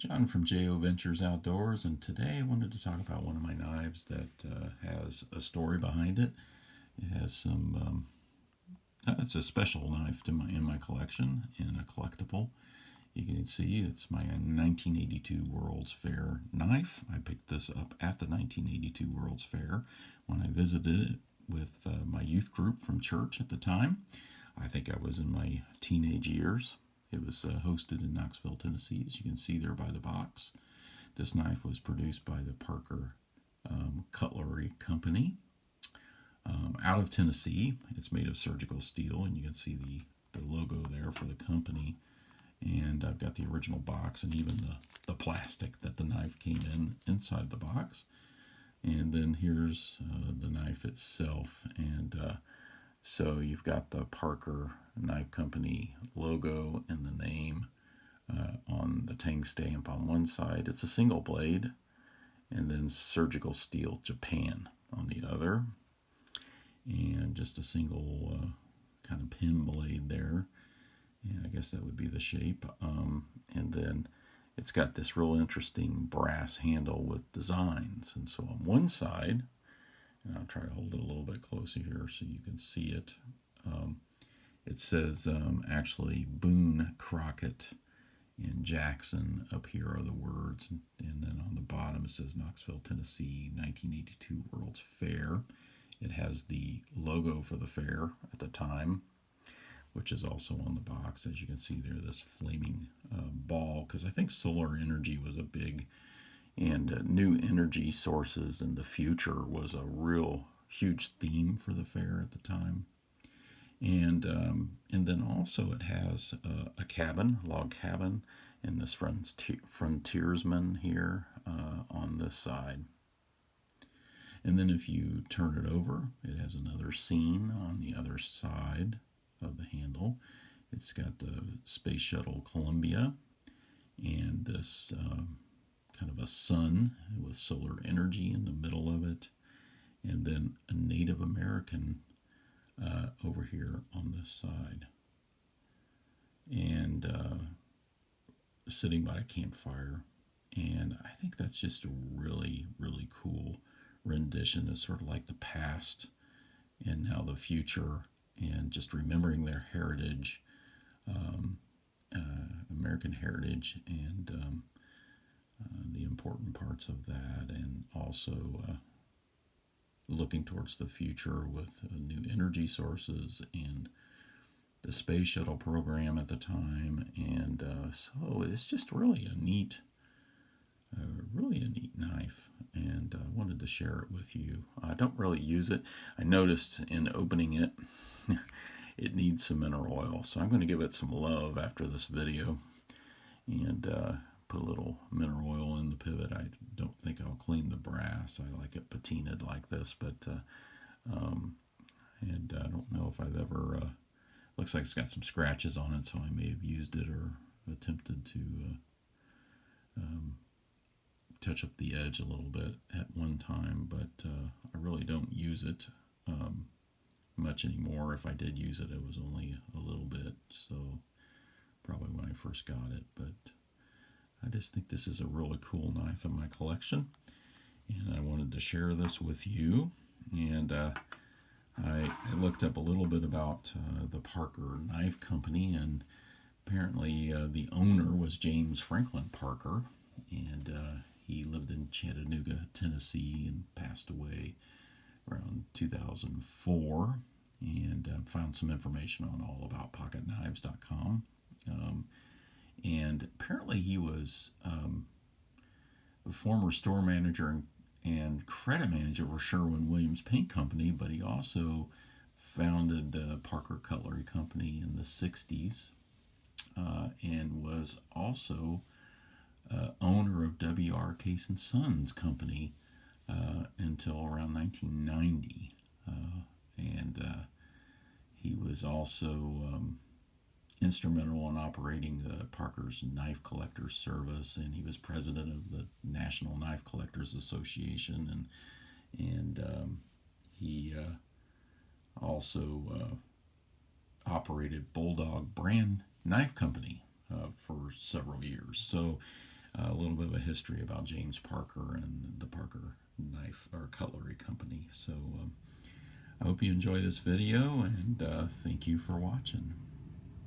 John from JO Ventures Outdoors, and today I wanted to talk about one of my knives that has a story behind it. It has it's a special knife in my collection and a collectible. You can see it's my 1982 World's Fair knife. I picked this up at the 1982 World's Fair when I visited it with my youth group from church at the time. I think I was in my teenage years. It was hosted in Knoxville, Tennessee, as you can see there by the box. This knife was produced by the Parker Cutlery Company out of Tennessee. It's made of surgical steel, and you can see the logo there for the company. And I've got the original box and even the plastic that the knife came in inside the box. And then here's the knife itself. And so you've got the Parker Knife Company logo and the name on the tang stamp on one side. It's a single blade, and then Surgical Steel Japan on the other. And just a single kind of pin blade there. Yeah, I guess that would be the shape. And then it's got this real interesting brass handle with designs. And so on one side, and I'll try to hold it a little bit closer here so you can see it. It says actually Boone, Crockett, and Jackson. Up here are the words. And then on the bottom it says Knoxville, Tennessee, 1982 World's Fair. It has the logo for the fair at the time, which is also on the box. As you can see there, this flaming ball, because I think solar energy was a big, and new energy sources in the future was a real huge theme for the fair at the time. And then also it has a cabin, log cabin, and this frontiersman here on this side. And then if you turn it over, it has another scene on the other side of the handle. It's got the Space Shuttle Columbia and this kind of a sun with solar energy in the middle of it, and then a Native American over here on this side, and sitting by a campfire. And I think that's just a really, really cool rendition. It's sort of like the past and now the future, and just remembering their heritage, American heritage, and the important parts of that, and also looking towards the future with new energy sources and the space shuttle program at the time. And so it's just really a neat knife, and I wanted to share it with you. I don't really use it. I noticed in opening it, it needs some mineral oil, so I'm going to give it some love after this video and put a little mineral oil in the pivot. I don't think I'll clean the brass. I like it patinaed like this, but and I don't know if I've ever. Looks like it's got some scratches on it, so I may have used it or attempted to touch up the edge a little bit at one time, but I really don't use it much anymore. If I did use it, it was only a little bit, so probably when I first got it. But I just think this is a really cool knife in my collection, and I wanted to share this with you. And I looked up a little bit about the Parker Knife Company, and apparently the owner was James Franklin Parker, and he lived in Chattanooga, Tennessee, and passed away around 2004. And found some information on allaboutpocketknives.com. And apparently he was a former store manager and credit manager for Sherwin-Williams Paint Company, but he also founded the Parker Cutlery Company in the 60s, and was also owner of W.R. Case & Sons Company until around 1990. And he was also instrumental in operating the Parker's Knife Collectors Service, and he was president of the National Knife Collectors Association, and he also operated Bulldog Brand Knife Company for several years. So a little bit of a history about James Parker and the Parker Knife or Cutlery Company. So I hope you enjoy this video, and thank you for watching.